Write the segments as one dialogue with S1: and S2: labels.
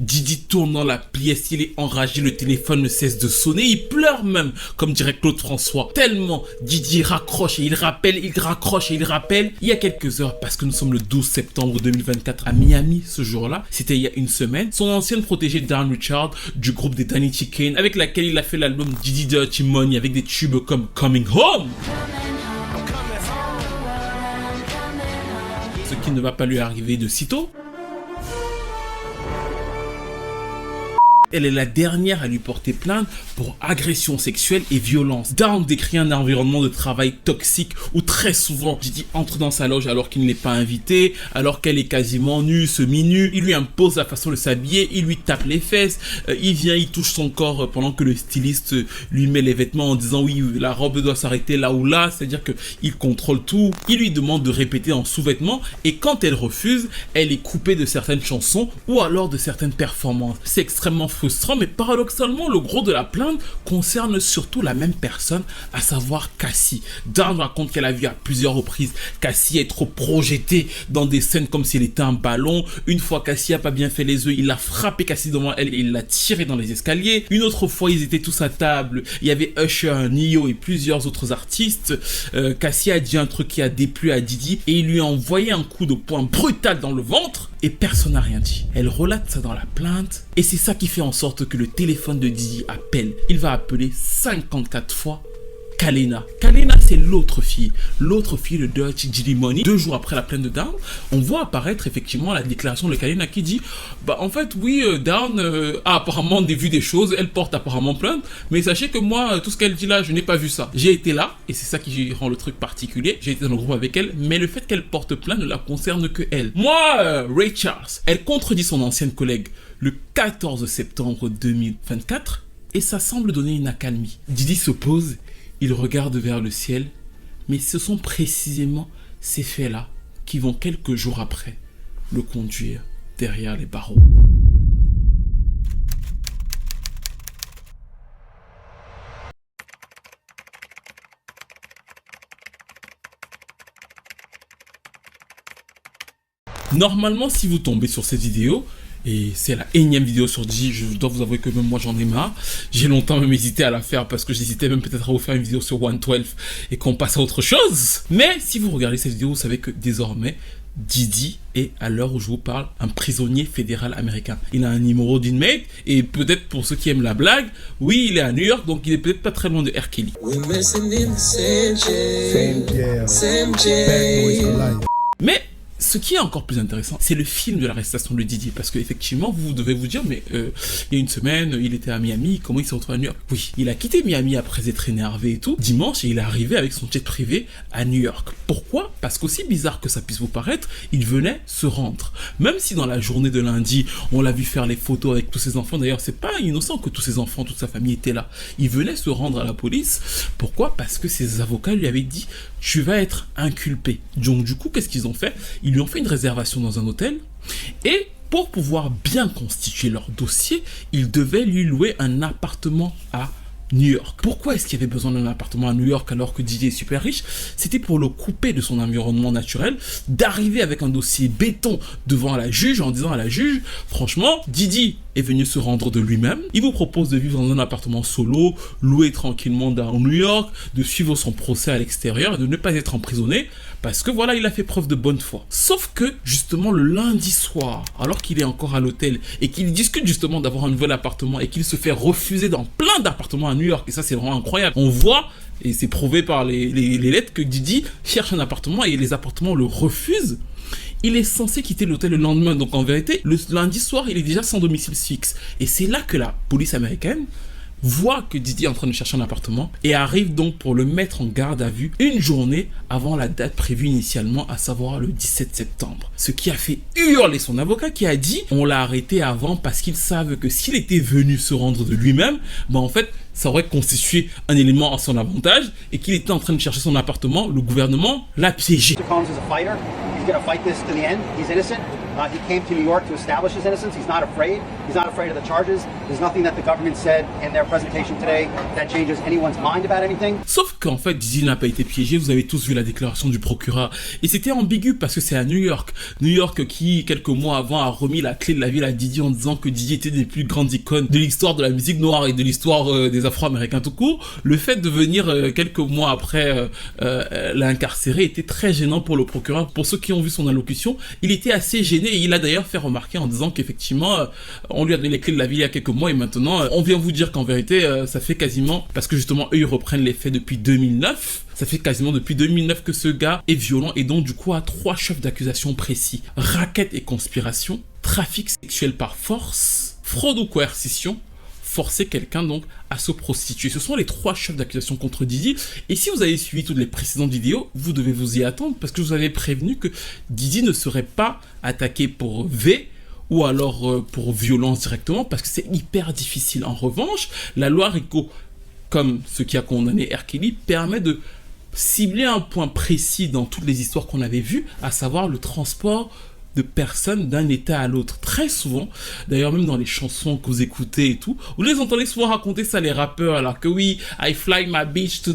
S1: Didi tourne dans la pièce, il est enragé, le téléphone ne cesse de sonner, il pleure même, comme dirait Claude François. Tellement Didi raccroche et il rappelle, il raccroche et il rappelle. Il y a quelques heures, parce que nous sommes le 12 septembre 2024 à Miami ce jour-là, c'était il y a une semaine, son ancienne protégée Dawn Richard du groupe des Danny Chicken, avec laquelle il a fait l'album Didi Dirty Money avec des tubes comme Coming Home. Ce qui ne va pas lui arriver de sitôt. Elle est la dernière à lui porter plainte pour agression sexuelle et violence. Dawn décrit un environnement de travail toxique où très souvent Didi entre dans sa loge alors qu'il ne l'est pas invité, alors qu'elle est quasiment nue, semi-nue. Il lui impose la façon de s'habiller, il lui tape les fesses, il vient, il touche son corps pendant que le styliste lui met les vêtements en disant oui, la robe doit s'arrêter là ou là, c'est-à-dire qu'il contrôle tout. Il lui demande de répéter en sous-vêtements et quand elle refuse, elle est coupée de certaines chansons ou alors de certaines performances. C'est extrêmement frustrant, mais paradoxalement, le gros de la plainte concerne surtout la même personne, à savoir Cassie. Dawn raconte qu'elle a vu à plusieurs reprises Cassie être projetée dans des scènes comme si elle était un ballon. Une fois, Cassie a pas bien fait les œufs, il a frappé Cassie devant elle et il l'a tirée dans les escaliers. Une autre fois, ils étaient tous à table, il y avait Usher, Nio et plusieurs autres artistes. Cassie a dit un truc qui a déplu à Didi et il lui a envoyé un coup de poing brutal dans le ventre et personne n'a rien dit. Elle relate ça dans la plainte et c'est ça qui fait en sorte que le téléphone de Didi appelle. Il va appeler 54 fois Kalena. Kalena, c'est l'autre fille de Dirty Diddy Money. 2 jours après la plainte de Dawn, on voit apparaître effectivement la déclaration de Kalena qui dit bah en fait oui, Dawn a apparemment vu des choses, elle porte apparemment plainte, mais sachez que moi tout ce qu'elle dit là, je n'ai pas vu ça. J'ai été là et c'est ça qui rend le truc particulier. J'ai été dans le groupe avec elle, mais le fait qu'elle porte plainte ne la concerne que elle. Moi, Ray Charles, elle contredit son ancienne collègue le 14 septembre 2024 et ça semble donner une accalmie. Didi se pose. Il regarde vers le ciel, mais ce sont précisément ces faits-là qui vont quelques jours après le conduire derrière les barreaux. Normalement, si vous tombez sur cette vidéo, et c'est la énième vidéo sur Didi, je dois vous avouer que même moi j'en ai marre. J'ai longtemps même hésité à la faire parce que j'hésitais même peut-être à vous faire une vidéo sur 112 et qu'on passe à autre chose. Mais si vous regardez cette vidéo, vous savez que désormais, Didi est, à l'heure où je vous parle, un prisonnier fédéral américain. Il a un numéro d'inmate et peut-être pour ceux qui aiment la blague, oui, il est à New York, donc il est peut-être pas très loin de R. Kelly. Mais ce qui est encore plus intéressant, c'est le film de l'arrestation de Didi, parce qu'effectivement, vous devez vous dire, mais il y a une semaine, il était à Miami, comment il s'est retrouvé à New York? Oui, il a quitté Miami après être énervé et tout, dimanche, et il est arrivé avec son jet privé à New York. Pourquoi? Parce qu'aussi bizarre que ça puisse vous paraître, il venait se rendre. Même si dans la journée de lundi, on l'a vu faire les photos avec tous ses enfants, d'ailleurs, c'est pas innocent que tous ses enfants, toute sa famille étaient là. Il venait se rendre à la police. Pourquoi? Parce que ses avocats lui avaient dit, tu vas être inculpé. Donc du coup, qu'est-ce qu'ils ont fait? Ils lui ont fait une réservation dans un hôtel et pour pouvoir bien constituer leur dossier, ils devaient lui louer un appartement à New York. Pourquoi est-ce qu'il y avait besoin d'un appartement à New York alors que Didi est super riche? C'était pour le couper de son environnement naturel, d'arriver avec un dossier béton devant la juge en disant à la juge, franchement, Didi est venu se rendre de lui-même, il vous propose de vivre dans un appartement solo, loué tranquillement dans New York, de suivre son procès à l'extérieur et de ne pas être emprisonné, parce que voilà, il a fait preuve de bonne foi. Sauf que, justement, le lundi soir, alors qu'il est encore à l'hôtel et qu'il discute justement d'avoir un nouvel appartement et qu'il se fait refuser dans plein d'appartements à New York, et ça c'est vraiment incroyable, on voit, et c'est prouvé par les lettres, que Didi cherche un appartement et les appartements le refusent. Il est censé quitter l'hôtel le lendemain, donc en vérité, le lundi soir, il est déjà sans domicile fixe. Et c'est là que la police américaine voit que Didi est en train de chercher un appartement et arrive donc pour le mettre en garde à vue une journée avant la date prévue initialement, à savoir le 17 septembre. Ce qui a fait hurler son avocat qui a dit on l'a arrêté avant parce qu'ils savent que s'il était venu se rendre de lui-même, ben en fait, ça aurait constitué un élément à son avantage et qu'il était en train de chercher son appartement, le gouvernement l'a piégé.
S2: He came to New York to establish his innocence. He's not afraid. He's not afraid of the charges. There's nothing that the government said in their presentation today that changes anyone's mind about anything.
S1: Sauf qu'en fait, Diddy n'a pas été piégé. Vous avez tous vu la déclaration du procureur. Et c'était ambigu parce que c'est à New York. New York qui, quelques mois avant, a remis la clé de la ville à Diddy en disant que Diddy était des plus grandes icônes de l'histoire de la musique noire et de l'histoire des Afro-Américains tout court. Le fait de venir quelques mois après l'incarcérer était très gênant pour le procureur. Pour ceux qui ont vu son allocution, il était assez gêné et il a d'ailleurs fait remarquer en disant qu'effectivement, on lui a donné les clés de la ville il y a quelques mois et maintenant, on vient vous dire qu'en vérité, ça fait quasiment, parce que justement, eux, ils reprennent les faits depuis 2009, ça fait quasiment depuis 2009 que ce gars est violent et donc du coup a 3 chefs d'accusation précis. Racket et conspiration, trafic sexuel par force, fraude ou coercition, forcer quelqu'un donc à se prostituer. Ce sont les 3 chefs d'accusation contre Diddy. Et si vous avez suivi toutes les précédentes vidéos, vous devez vous y attendre parce que je vous avais prévenu que Diddy ne serait pas attaqué pour V ou alors pour violence directement parce que c'est hyper difficile. En revanche, la loi RICO, comme ce qui a condamné R. Kelly, permet de cibler un point précis dans toutes les histoires qu'on avait vues, à savoir le transport de personnes d'un état à l'autre. Très souvent, d'ailleurs même dans les chansons que vous écoutez et tout, vous les entendez souvent raconter ça les rappeurs, alors que oui, I fly my bitch to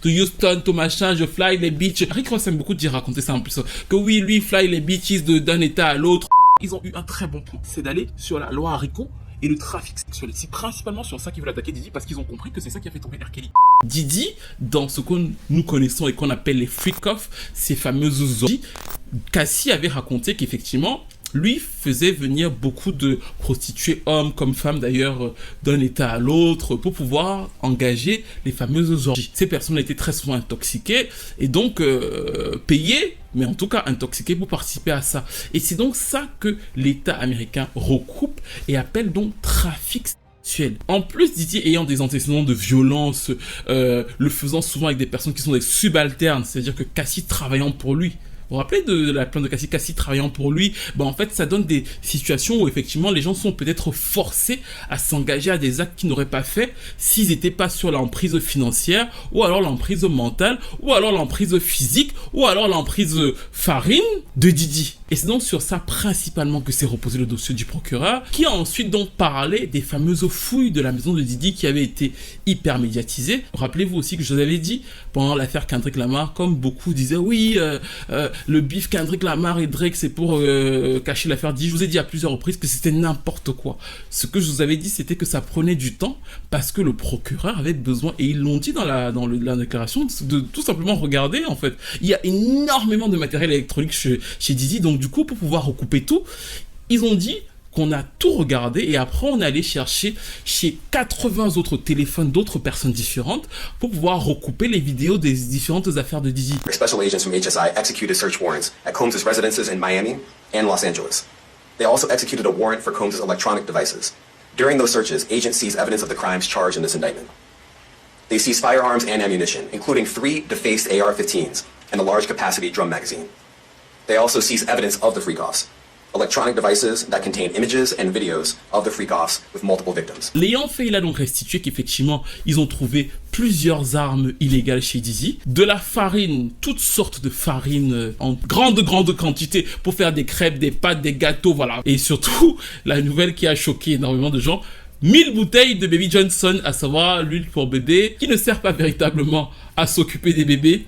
S1: Houston, to machin, je fly les bitches. Rick Ross aime beaucoup dire raconter ça en plus, que oui, lui fly les bitches d'un état à l'autre. Ils ont eu un très bon point, c'est d'aller sur la loi RICO et le trafic sexuel. C'est principalement sur ça qu'ils veulent attaquer Diddy parce qu'ils ont compris que c'est ça qui a fait tomber R. Kelly. Diddy, dans ce que nous connaissons et qu'on appelle les freak-offs, ces fameuses orgies, Cassie avait raconté qu'effectivement, lui faisait venir beaucoup de prostituées, hommes comme femmes d'ailleurs, d'un état à l'autre, pour pouvoir engager les fameuses orgies. Ces personnes étaient très souvent intoxiquées et donc payées, mais en tout cas intoxiquées pour participer à ça. Et c'est donc ça que l'État américain recoupe et appelle donc trafic sexuel. En plus, Diddy ayant des antécédents de violence, le faisant souvent avec des personnes qui sont des subalternes, c'est-à-dire que Cassie travaillant pour lui. Vous vous rappelez de la plainte de Cassie travaillant pour lui? Ben en fait, ça donne des situations où effectivement les gens sont peut-être forcés à s'engager à des actes qu'ils n'auraient pas fait s'ils n'étaient pas sur l'emprise financière, ou alors l'emprise mentale, ou alors l'emprise physique, ou alors l'emprise farine de Diddy. Et c'est donc sur ça principalement que s'est reposé le dossier du procureur, qui a ensuite donc parlé des fameuses fouilles de la maison de Diddy qui avaient été hyper médiatisées. Rappelez-vous aussi que je vous avais dit, pendant l'affaire Kendrick Lamar, comme beaucoup disaient, oui, le bif Kendrick Lamar et Drake, c'est pour cacher l'affaire Diddy. Je vous ai dit à plusieurs reprises que c'était n'importe quoi. Ce que je vous avais dit, c'était que ça prenait du temps parce que le procureur avait besoin, et ils l'ont dit dans la déclaration, de tout simplement regarder, en fait. Il y a énormément de matériel électronique chez Diddy, donc du coup, pour pouvoir recouper tout, ils ont dit qu'on a tout regardé et après on est allé chercher chez 80 autres téléphones d'autres personnes différentes pour pouvoir recouper les vidéos des différentes affaires de Diddy.
S3: Special agents from HSI executed search warrants at Combs' residences in Miami and Los Angeles. They also executed a warrant for Combs' electronic devices. During those searches, agents seized evidence of the crimes charged in this indictment. They seized firearms and ammunition, including 3 defaced AR-15s and a large capacity drum magazine. They also seized evidence of the freak-offs, electronic devices that contain images and videos of the freak-offs with multiple victims.
S1: L'ayant fait, il a donc restitué qu'effectivement, ils ont trouvé plusieurs armes illégales chez Diddy, de la farine, toutes sortes de farine en grande quantité pour faire des crêpes, des pâtes, des gâteaux, voilà. Et surtout, la nouvelle qui a choqué énormément de gens, 1000 bouteilles de Baby Johnson, à savoir l'huile pour bébé, qui ne sert pas véritablement à s'occuper des bébés.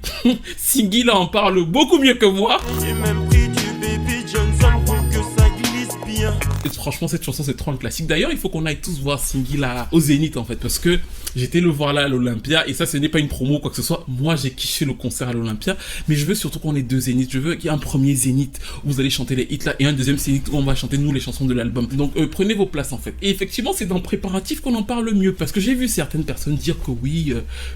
S1: Singil en parle beaucoup mieux que moi.
S4: J'ai même pris du Baby Johnson pour que ça glisse bien.
S1: Et franchement, cette chanson, c'est trop un classique. D'ailleurs, il faut qu'on aille tous voir Singil au Zénith, en fait, parce que j'étais le voir là à l'Olympia, et ça, ce n'est pas une promo ou quoi que ce soit. Moi, j'ai kiffé le concert à l'Olympia, mais je veux surtout qu'on ait 2 Zéniths. Je veux qu'il y ait un premier Zénith où vous allez chanter les hits là, et un deuxième Zénith où on va chanter, nous, les chansons de l'album. Donc, prenez vos places, en fait. Et effectivement, c'est dans le préparatif qu'on en parle le mieux, parce que j'ai vu certaines personnes dire que oui,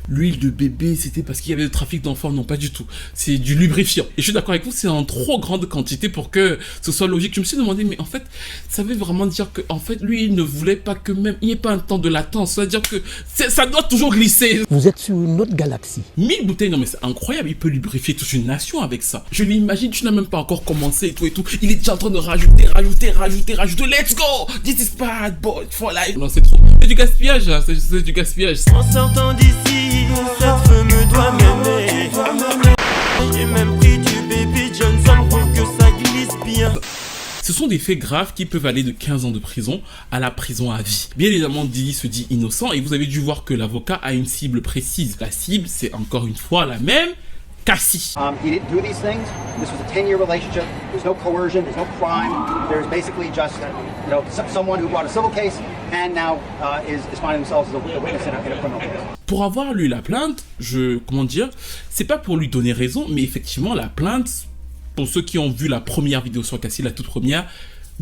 S1: l'huile de bébé, c'était parce qu'il y avait le trafic d'enfants. Non, pas du tout. C'est du lubrifiant. Et je suis d'accord avec vous, c'est en trop grande quantité pour que ce soit logique. Je me suis demandé, mais en fait, ça veut vraiment dire que, en fait, lui, il ne voulait pas que même, il n'y ait pas un temps de latence. C'est-à-dire que ça doit toujours glisser.
S5: Vous êtes sur une autre galaxie.
S1: 1000 bouteilles, non mais c'est incroyable, il peut lubrifier toute une nation avec ça. Je l'imagine, tu n'as même pas encore commencé et tout et tout. Il est déjà en train de rajouter. Let's go! This is bad boy for life. Non, c'est trop. C'est du gaspillage, hein. C'est du gaspillage.
S4: En sortant d'ici, cette femme me doit m'aimer. J'ai même pris du Baby Johnson pour que ça glisse bien.
S1: Ce sont des faits graves qui peuvent aller de 15 ans de prison à la prison à vie. Bien évidemment, Diddy se dit innocent et vous avez dû voir que l'avocat a une cible précise. La cible, c'est encore une fois la même, Cassie.
S2: He didn't do these things. This was a 10-year relationship. There's no coercion. There's no crime. There's basically just, someone who brought a civil case and now is finding themselves as a witness in a criminal case.
S1: Pour avoir lu la plainte, c'est pas pour lui donner raison, mais effectivement, la plainte, pour ceux qui ont vu la première vidéo sur Cassie, la toute première,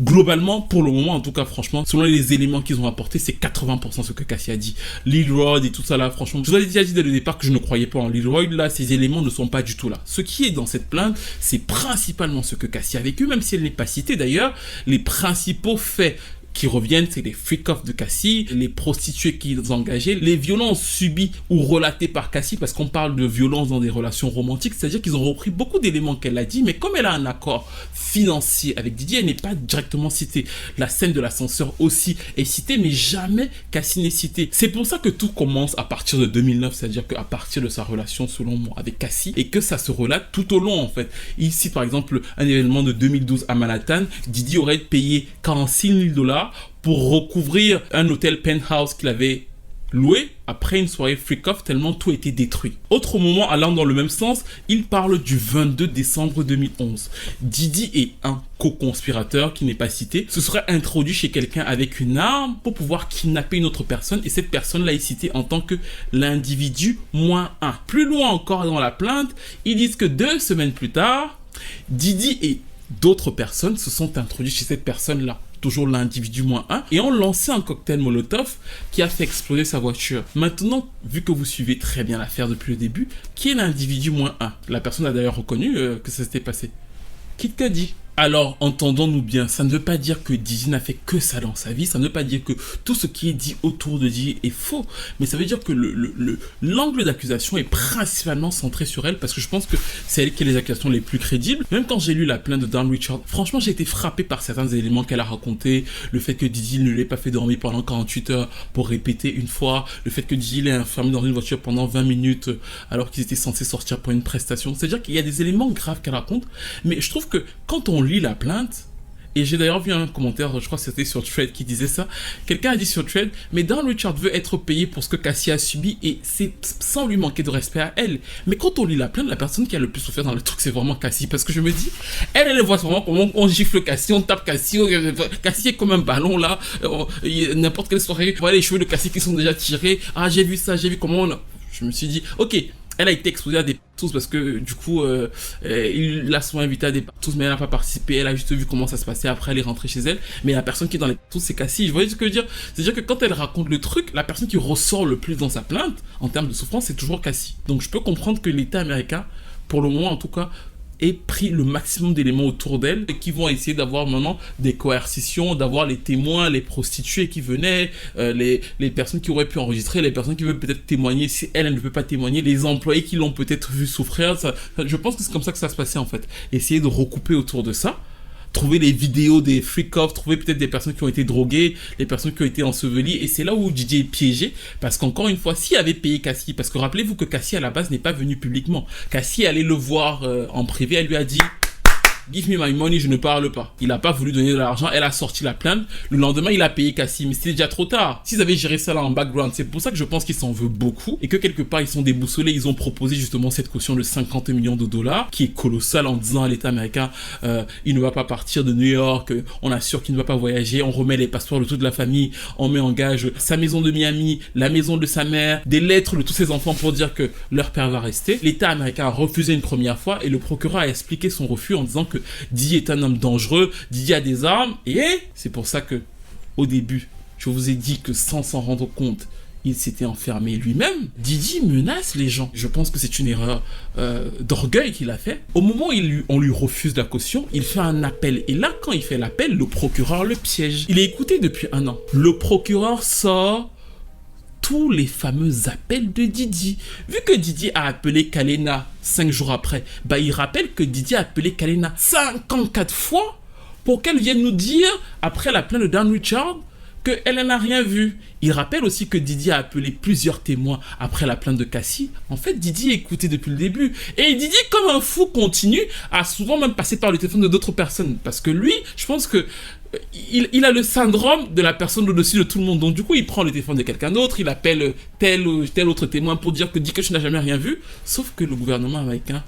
S1: globalement, pour le moment, en tout cas, franchement, selon les éléments qu'ils ont apportés, c'est 80% ce que Cassie a dit. Lil Rod et tout ça là, franchement, je vous avais déjà dit dès le départ que je ne croyais pas en Lil Rod, là, ces éléments ne sont pas du tout là. Ce qui est dans cette plainte, c'est principalement ce que Cassie a vécu, même si elle n'est pas citée d'ailleurs, les principaux faits qui reviennent, c'est les freak-offs de Cassie, les prostituées qu'ils engageaient, les violences subies ou relatées par Cassie, parce qu'on parle de violences dans des relations romantiques, c'est-à-dire qu'ils ont repris beaucoup d'éléments qu'elle a dit, mais comme elle a un accord financier avec Diddy, elle n'est pas directement citée. La scène de l'ascenseur aussi est citée, mais jamais Cassie n'est citée. C'est pour ça que tout commence à partir de 2009, c'est-à-dire qu'à partir de sa relation, selon moi, avec Cassie, et que ça se relate tout au long, en fait. Ici, par exemple, un événement de 2012 à Manhattan, Diddy aurait payé 46 000 $ pour recouvrir un hôtel penthouse qu'il avait loué après une soirée freak-off tellement tout était détruit. Autre moment allant dans le même sens, il parle du 22 décembre 2011. Diddy est un co-conspirateur qui n'est pas cité, se serait introduit chez quelqu'un avec une arme pour pouvoir kidnapper une autre personne et cette personne-là est citée en tant que l'individu -1. Plus loin encore dans la plainte, ils disent que 2 semaines plus tard, Diddy et d'autres personnes se sont introduits chez cette personne-là, toujours l'individu -1, et ont lancé un cocktail Molotov qui a fait exploser sa voiture. Maintenant, vu que vous suivez très bien l'affaire depuis le début, qui est l'individu -1? La personne a d'ailleurs reconnu que ça s'était passé. Kid Cudi. Alors, entendons-nous bien, ça ne veut pas dire que Diddy n'a fait que ça dans sa vie, ça ne veut pas dire que tout ce qui est dit autour de Diddy est faux, mais ça veut dire que l'angle d'accusation est principalement centré sur elle, parce que je pense que c'est elle qui a les accusations les plus crédibles. Même quand j'ai lu la plainte de Dawn Richard, franchement, j'ai été frappé par certains éléments qu'elle a racontés, le fait que Diddy ne l'ait pas fait dormir pendant 48 heures pour répéter une fois, le fait que Diddy l'ait enfermé dans une voiture pendant 20 minutes alors qu'ils étaient censés sortir pour une prestation. C'est-à-dire qu'il y a des éléments graves qu'elle raconte, mais je trouve que quand on lit la plainte, et j'ai d'ailleurs vu un commentaire, je crois que c'était sur Thread qui disait ça, quelqu'un a dit sur Thread, mais Dawn Richard veut être payé pour ce que Cassie a subi et c'est sans lui manquer de respect à elle. Mais quand on lit la plainte, la personne qui a le plus souffert dans le truc, c'est vraiment Cassie, parce que je me dis, elle voit vraiment comment on gifle Cassie, on tape Cassie, Cassie est comme un ballon là, n'importe quelle soirée, voilà les cheveux de Cassie qui sont déjà tirés, ah j'ai vu ça, j'ai vu comment on... Je me suis dit, ok, elle a été exposée à des partous parce que du coup il l'a souvent invité à des partous mais elle n'a pas participé, elle a juste vu comment ça se passait, après elle est rentrée chez elle, mais la personne qui est dans les partous c'est Cassie. Je voyais ce que je veux dire, c'est-à-dire que quand elle raconte le truc, la personne qui ressort le plus dans sa plainte en termes de souffrance c'est toujours Cassie. Donc je peux comprendre que l'État américain, pour le moment en tout cas, ait pris le maximum d'éléments autour d'elle et qui vont essayer d'avoir maintenant des coercitions, d'avoir les témoins, les prostituées qui venaient, les personnes qui auraient pu enregistrer, les personnes qui veulent peut-être témoigner si elle ne peut pas témoigner, les employés qui l'ont peut-être vu souffrir. Je pense que c'est comme ça que ça se passait en fait. Essayer de recouper autour de ça, trouver les vidéos des freak-offs, trouver peut-être des personnes qui ont été droguées, les personnes qui ont été ensevelies, et c'est là où Diddy est piégé, parce qu'encore une fois, s'il avait payé Cassie, parce que rappelez-vous que Cassie à la base n'est pas venue publiquement, Cassie allait le voir en privé, elle lui a dit give me my money, je ne parle pas. Il n'a pas voulu donner de l'argent, elle a sorti la plainte. Le lendemain, il a payé Cassie, mais c'était déjà trop tard. S'ils avaient géré ça là en background, c'est pour ça que je pense qu'il s'en veut beaucoup et que quelque part, ils sont déboussolés. Ils ont proposé justement cette caution de 50 millions de dollars qui est colossale en disant à l'État américain, il ne va pas partir de New York, on assure qu'il ne va pas voyager, on remet les passeports de toute la famille, on met en gage sa maison de Miami, la maison de sa mère, des lettres de tous ses enfants pour dire que leur père va rester. L'État américain a refusé une première fois et le procureur a expliqué son refus en disant que Diddy est un homme dangereux, Diddy a des armes, et c'est pour ça que, au début, je vous ai dit que sans s'en rendre compte, il s'était enfermé lui-même. Diddy menace les gens. Je pense que c'est une erreur d'orgueil qu'il a fait. Au moment où on lui refuse la caution, il fait un appel. Et là, quand il fait l'appel, le procureur le piège. Il est écouté depuis 1 an. Le procureur sort tous les fameux appels de Diddy. Vu que Diddy a appelé Kalena 5 jours après, bah il rappelle que Diddy a appelé Kalena 54 fois pour qu'elle vienne nous dire, après la plainte de Dawn Richard, qu'elle n'en a rien vu. Il rappelle aussi que Didi a appelé plusieurs témoins après la plainte de Cassie. En fait, Didi écoutait depuis le début. Et Didi, comme un fou, continue à souvent même passer par le téléphone de d'autres personnes. Parce que lui, je pense que il a le syndrome de la personne au-dessus de tout le monde. Donc du coup, il prend le téléphone de quelqu'un d'autre, il appelle tel autre témoin pour dire que Dikesh n'a jamais rien vu. Sauf que le gouvernement américain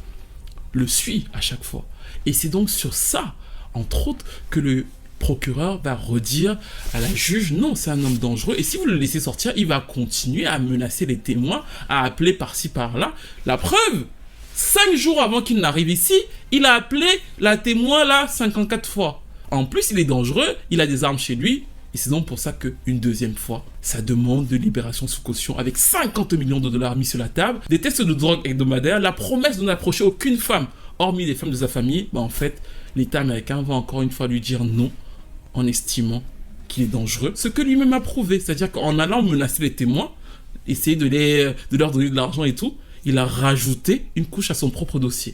S1: le suit à chaque fois. Et c'est donc sur ça, entre autres, que le procureur va redire à la juge, non, c'est un homme dangereux, et si vous le laissez sortir, il va continuer à menacer les témoins, à appeler par-ci, par-là. La preuve, 5 jours avant qu'il n'arrive ici, il a appelé la témoin là 54 fois. En plus, il est dangereux, il a des armes chez lui, et c'est donc pour ça qu'une deuxième fois, sa demande de libération sous caution avec 50 millions de dollars mis sur la table, des tests de drogue hebdomadaires, la promesse de n'approcher aucune femme, hormis les femmes de sa famille, en fait, l'État américain va encore une fois lui dire non, en estimant qu'il est dangereux, ce que lui-même a prouvé, c'est-à-dire qu'en allant menacer les témoins, essayer de leur donner de l'argent et tout, il a rajouté une couche à son propre dossier.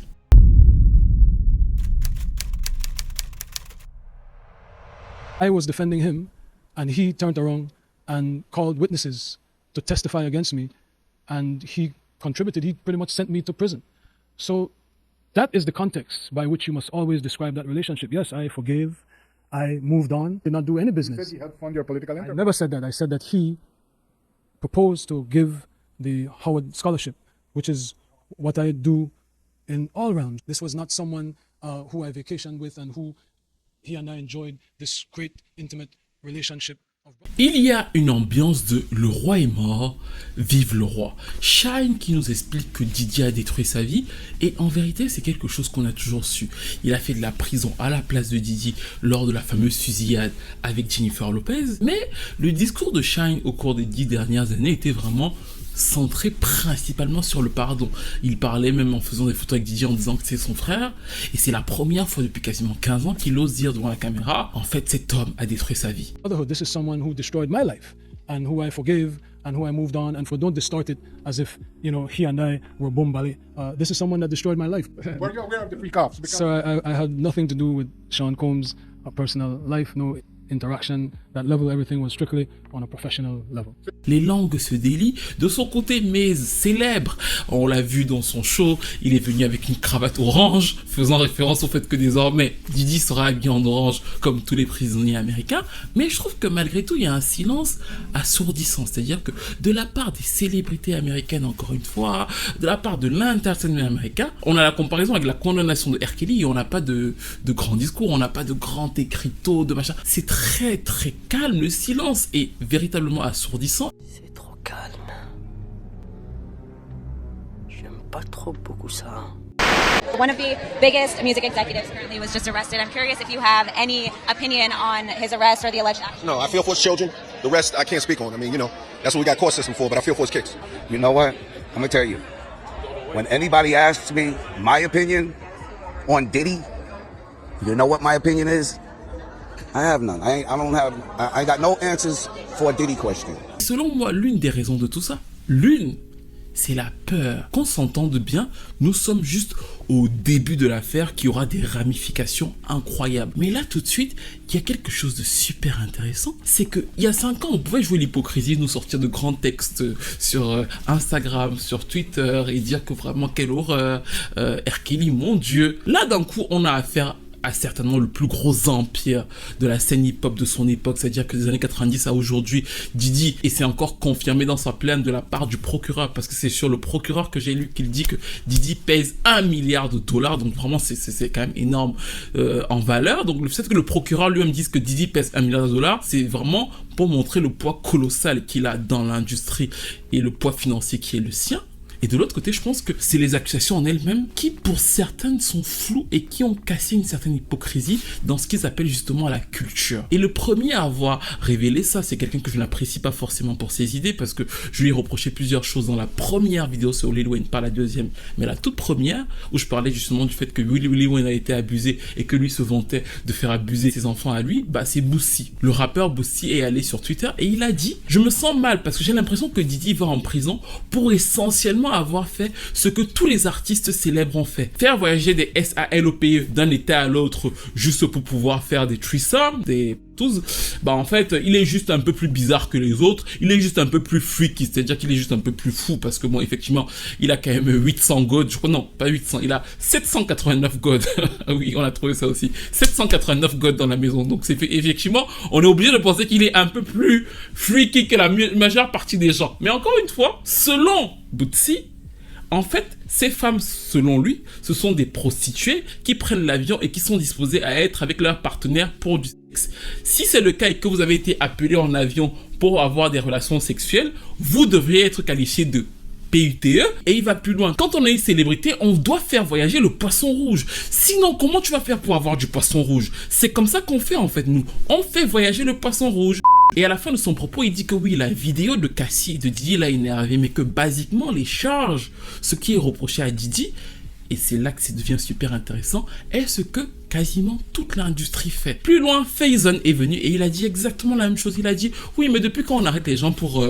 S5: I was defending him, and he turned around and called witnesses to testify against me, and he contributed. He pretty much sent me to prison. So that is the context by which you must always describe that relationship. Yes, I forgave. I moved on, did not do any business.
S6: You said he helped fund your political enterprise.
S5: I never said that. I said that he proposed to give the Howard Scholarship, which is what I do in all rounds. This was not someone who I vacationed with and who he and I enjoyed this great intimate relationship.
S1: Il y a une ambiance de le roi est mort, vive le roi. Shine qui nous explique que Didi a détruit sa vie, et en vérité c'est quelque chose qu'on a toujours su. Il a fait de la prison à la place de Didi lors de la fameuse fusillade avec Jennifer Lopez, mais le discours de Shine au cours des 10 dernières années était vraiment centré principalement sur le pardon. Il parlait même en faisant des photos avec Didi en disant que c'est son frère, et c'est la première fois depuis quasiment 15 ans qu'il ose dire devant la caméra, en fait cet homme a détruit sa vie.
S5: Motherhood, this is someone who destroyed my life and who I forgave and who I moved on, and for don't distort it as if, you know, he and I were bombali. This is someone that destroyed my life.
S6: Were you aware of the free cops?
S5: So I had nothing to do with Sean Combs' personal life, no interaction, that level, everything was strictly on a professional level.
S1: Les langues se délient. De son côté, Maze célèbre. On l'a vu dans son show, il est venu avec une cravate orange, faisant référence au fait que désormais, Didi sera habillé en orange comme tous les prisonniers américains. Mais je trouve que malgré tout, il y a un silence assourdissant. C'est-à-dire que de la part des célébrités américaines, encore une fois, de la part de l'entertainment américain, on a la comparaison avec la condamnation de R. Kelly et on n'a pas de grands discours, on n'a pas de grands écriteaux, de machin. C'est très très calme, le silence est véritablement assourdissant.
S7: C'est trop calme. J'aime pas trop beaucoup ça.
S8: One of the biggest music executives currently was just arrested. I'm curious if you have any opinion on his arrest or the alleged action.
S9: No, I feel for his children. The rest I can't speak on. I mean, you know, that's what we got court system for, but I feel for his kids.
S10: You know what? I'm gonna tell you. When anybody asks me my opinion on Diddy, you know what my opinion is? I have none. I got no answers for a Diddy question.
S1: Selon moi, l'une des raisons de tout ça, c'est la peur. Qu'on s'entende bien, nous sommes juste au début de l'affaire qui aura des ramifications incroyables. Mais là, tout de suite, il y a quelque chose de super intéressant. C'est qu'il y a 5 ans, on pouvait jouer l'hypocrisie, nous sortir de grands textes sur Instagram, sur Twitter et dire que vraiment, quelle horreur, R. Kelly, mon Dieu. Là, d'un coup, on a affaire à certainement le plus gros empire de la scène hip-hop de son époque, c'est-à-dire que des années 90 à aujourd'hui, Didi, et c'est encore confirmé dans sa plainte de la part du procureur, parce que c'est sur le procureur que j'ai lu qu'il dit que Didi pèse $1 milliard, donc vraiment c'est quand même énorme en valeur. Donc le fait que le procureur lui-même dise que Didi pèse $1 milliard, c'est vraiment pour montrer le poids colossal qu'il a dans l'industrie et le poids financier qui est le sien. Et de l'autre côté, je pense que c'est les accusations en elles-mêmes qui, pour certaines, sont floues et qui ont cassé une certaine hypocrisie dans ce qu'ils appellent justement la culture. Et le premier à avoir révélé ça, c'est quelqu'un que je n'apprécie pas forcément pour ses idées, parce que je lui ai reproché plusieurs choses dans la première vidéo sur Lil Wayne, pas la deuxième, mais la toute première, où je parlais justement du fait que Lil Wayne a été abusé et que lui se vantait de faire abuser ses enfants à lui. Bah c'est Boosie. Le rappeur Boosie est allé sur Twitter et il a dit « Je me sens mal parce que j'ai l'impression que Didi va en prison pour essentiellement avoir fait ce que tous les artistes célèbres ont fait. Faire voyager des SALOPE d'un état à l'autre juste pour pouvoir faire des threesomes, des 12, bah en fait, il est juste un peu plus bizarre que les autres, il est juste un peu plus freaky, c'est-à-dire qu'il est juste un peu plus fou, parce que bon, effectivement, il a quand même 800 gods, je crois, non, pas 800, il a 789 gods, oui, on a trouvé ça aussi, 789 gods dans la maison, donc c'est effectivement, on est obligé de penser qu'il est un peu plus freaky que la majeure partie des gens, mais encore une fois, selon Bootsy, en fait, ces femmes, selon lui, ce sont des prostituées qui prennent l'avion et qui sont disposées à être avec leur partenaire pour du sexe. Si c'est le cas et que vous avez été appelé en avion pour avoir des relations sexuelles, vous devriez être qualifié de PUTE, et il va plus loin. Quand on est une célébrité, on doit faire voyager le poisson rouge. Sinon, comment tu vas faire pour avoir du poisson rouge? C'est comme ça qu'on fait en fait, nous. On fait voyager le poisson rouge. Et à la fin de son propos, il dit que oui, la vidéo de Cassie et de Didi l'a énervé, mais que basiquement, les charges, ce qui est reproché à Didi, et c'est là que ça devient super intéressant, est ce que quasiment toute l'industrie fait. Plus loin, Faison est venu et il a dit exactement la même chose. Il a dit, oui, mais depuis quand on arrête les gens pour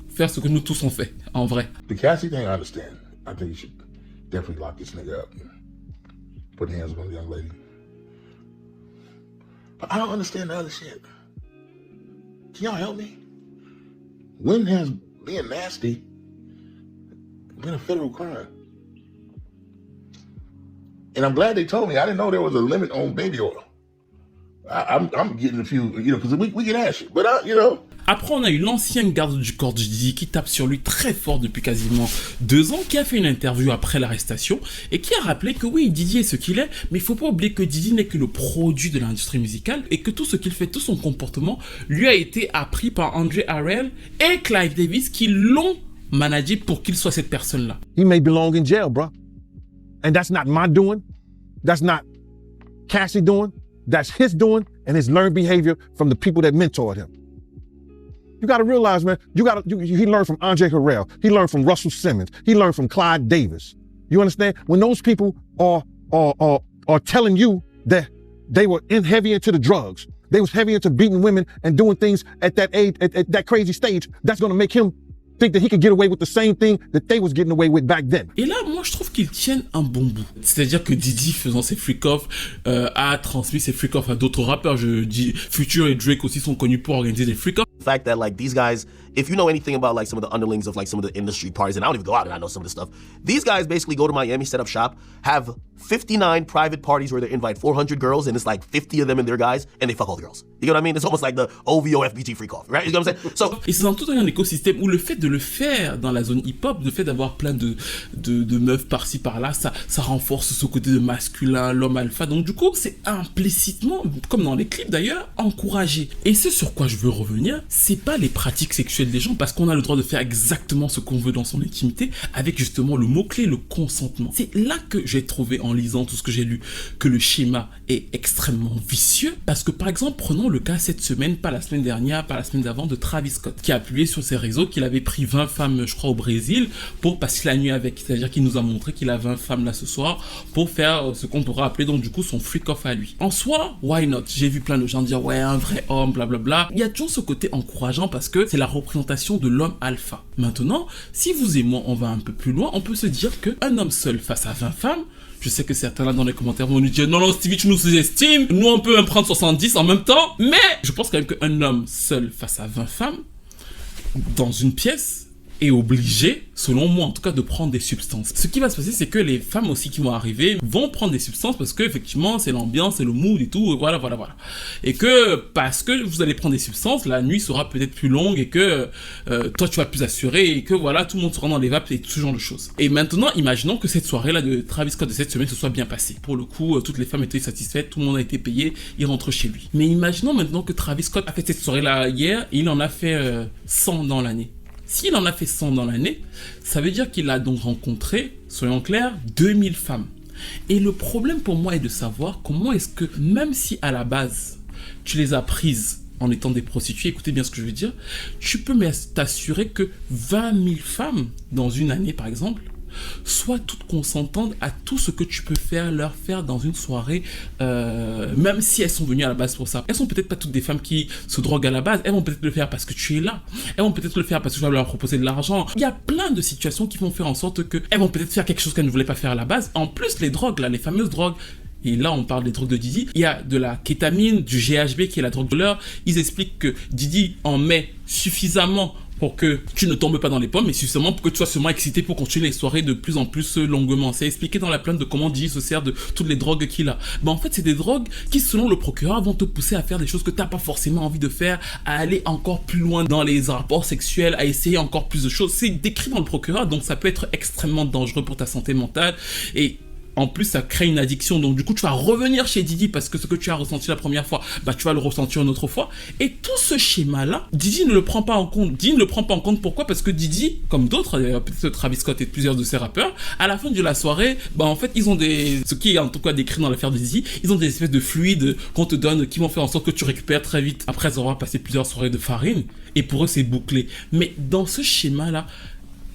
S1: faire ce que nous tous on fait, en vrai.
S11: The Cassie thing, I understand. I think you should definitely lock this nigga up. Put hands on the young lady. But I don't understand the other shit. Can y'all help me? When has being nasty been a federal crime? And I'm glad they told me. I didn't know there was a limit on baby oil. I'm getting a few, you know, because we can ask you, but you know.
S1: Après, on a eu l'ancien garde du corps de Didi qui tape sur lui très fort depuis quasiment 2 ans, qui a fait une interview après l'arrestation et qui a rappelé que oui, Didi est ce qu'il est, mais il faut pas oublier que Didi n'est que le produit de l'industrie musicale et que tout ce qu'il fait, tout son comportement, lui a été appris par Andre Harrell et Clive Davis qui l'ont managé pour qu'il soit cette personne-là.
S12: He may belong in jail, bro. And that's not my doing. That's not Cassie doing. That's his doing and his learned behavior from the people that mentored him. You got to realize, man, he learned from Andre Harrell. He learned from Russell Simmons. He learned from Clyde Davis. You understand? When those people are telling you that they were heavy into the drugs, they was heavy into beating women and doing things at that age, at that crazy stage, that's going to make him think that he could get away with the same thing that they was getting away with back then.
S1: Et là, moi, je trouve qu'ils tiennent un bon bout. C'est-à-dire que Didi, faisant ses freak-off, a transmis ses freak-off à d'autres rappeurs. Je dis, Future et Drake aussi sont connus pour organiser des freak-off.
S13: The fact that like these guys, if you know anything about like some of the underlings of like some of the industry parties, and I don't even go out and I know some of the stuff, these guys basically go to Miami, set up shop, have 59 private parties where they invite 400 girls and it's like 50 of them and their guys and they fuck all the girls. You know what I mean? It's almost like the OVO FBT freak off, right? You know what I'm saying? So,
S1: et c'est dans tout un écosystème où le fait de le faire dans la zone hip-hop, le fait d'avoir plein de meufs par-ci par-là, ça renforce ce côté de masculin, l'homme alpha. Donc du coup, c'est implicitement, comme dans les clips d'ailleurs, encouragé. Et c'est sur quoi je veux revenir, c'est pas les pratiques sexuelles des gens, parce qu'on a le droit de faire exactement ce qu'on veut dans son intimité, avec justement le mot-clé, le consentement. C'est là que j'ai trouvé, en lisant tout ce que j'ai lu, que le schéma est extrêmement vicieux, parce que par exemple, prenons le cas cette semaine, pas la semaine dernière, pas la semaine d'avant, de Travis Scott, qui a publié sur ses réseaux qu'il avait pris 20 femmes, je crois, au Brésil, pour passer la nuit avec. C'est-à-dire qu'il nous a montré qu'il a 20 femmes là ce soir, pour faire ce qu'on pourrait appeler donc du coup son freak-off à lui. En soi, why not? J'ai vu plein de gens dire, ouais, un vrai homme, blablabla. Il y a toujours ce côté encourageant, parce que c'est la représentation de l'homme alpha. Maintenant, si vous et moi, on va un peu plus loin, on peut se dire qu'un homme seul face à 20 femmes, je sais que certains là dans les commentaires vont nous dire non Stevie, tu nous sous-estimes, nous on peut en prendre 70 en même temps, mais je pense quand même qu'un homme seul face à 20 femmes dans une pièce est obligé, selon moi en tout cas, de prendre des substances. Ce qui va se passer, c'est que les femmes aussi qui vont arriver vont prendre des substances parce que effectivement c'est l'ambiance, c'est le mood et tout, et voilà. Et que parce que vous allez prendre des substances, la nuit sera peut-être plus longue et que toi tu vas plus assurer et que voilà, tout le monde sera dans les vapes et tout ce genre de choses. Et maintenant, imaginons que cette soirée-là de Travis Scott de cette semaine se soit bien passée. Pour le coup, toutes les femmes étaient satisfaites, tout le monde a été payé, il rentre chez lui. Mais imaginons maintenant que Travis Scott a fait cette soirée-là hier et il en a fait 100 dans l'année. S'il en a fait 100 dans l'année, ça veut dire qu'il a donc rencontré, soyons clairs, 2000 femmes. Et le problème pour moi est de savoir comment est-ce que, même si à la base, tu les as prises en étant des prostituées, écoutez bien ce que je veux dire, tu peux t'assurer que 20 000 femmes dans une année par exemple, soient toutes consentantes à tout ce que tu peux leur faire dans une soirée, même si elles sont venues à la base pour ça. Elles sont peut-être pas toutes des femmes qui se droguent à la base, elles vont peut-être le faire parce que tu es là, elles vont peut-être le faire parce que tu vas leur proposer de l'argent. Il y a plein de situations qui vont faire en sorte que elles vont peut-être faire quelque chose qu'elles ne voulaient pas faire à la base. En plus, les drogues là, les fameuses drogues, et là on parle des drogues de Didi, il y a de la kétamine, du GHB qui est la drogue de l'heure. Ils expliquent que Didi en met suffisamment pour que tu ne tombes pas dans les pommes, mais suffisamment pour que tu sois seulement excité pour continuer les soirées de plus en plus longuement. C'est expliqué dans la plainte de comment Didi se sert de toutes les drogues qu'il a. En fait, c'est des drogues qui, selon le procureur, vont te pousser à faire des choses que t'as pas forcément envie de faire, à aller encore plus loin dans les rapports sexuels, à essayer encore plus de choses. C'est décrit dans le procureur, donc ça peut être extrêmement dangereux pour ta santé mentale. Et en plus, ça crée une addiction. Donc, du coup, tu vas revenir chez Didi parce que ce que tu as ressenti la première fois, tu vas le ressentir une autre fois. Et tout ce schéma-là, Didi ne le prend pas en compte. Didi ne le prend pas en compte. Pourquoi? Parce que Didi, comme d'autres, peut-être Travis Scott et plusieurs de ses rappeurs, à la fin de la soirée, en fait, ils ont ce qui est en tout cas décrit dans l'affaire de Didi, ils ont des espèces de fluides qu'on te donne qui vont faire en sorte que tu récupères très vite après avoir passé plusieurs soirées de farine. Et pour eux, c'est bouclé. Mais dans ce schéma-là,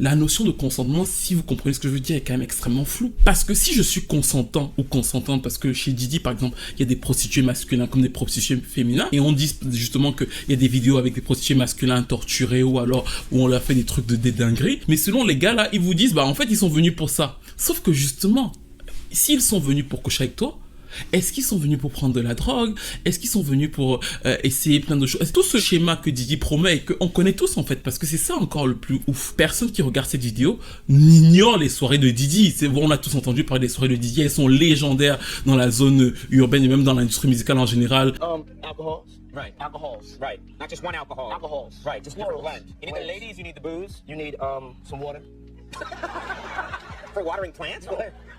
S1: la notion de consentement, si vous comprenez ce que je veux dire, est quand même extrêmement floue. Parce que si je suis consentant ou consentante, parce que chez Didi, par exemple, il y a des prostituées masculins comme des prostituées féminins, et on dit justement qu'il y a des vidéos avec des prostituées masculins torturés ou alors où on leur fait des trucs de dédinguerie, mais selon les gars là, ils vous disent, en fait, ils sont venus pour ça. Sauf que justement, s'ils sont venus pour coucher avec toi, est-ce qu'ils sont venus pour prendre de la drogue? Est-ce qu'ils sont venus pour essayer plein de choses? Tout ce schéma que Didi promet et qu'on connaît tous en fait, parce que c'est ça encore le plus ouf. Personne qui regarde cette vidéo n'ignore les soirées de Didi. C'est bon, on a tous entendu parler des soirées de Didi. Elles sont légendaires dans la zone urbaine et même dans l'industrie musicale en général.
S14: Alcohols, right? Alcohols, right? Not just one alcohol. Alcohols, right? Just different blend. You need the ladies. You need the booze. You need some water. For watering plants?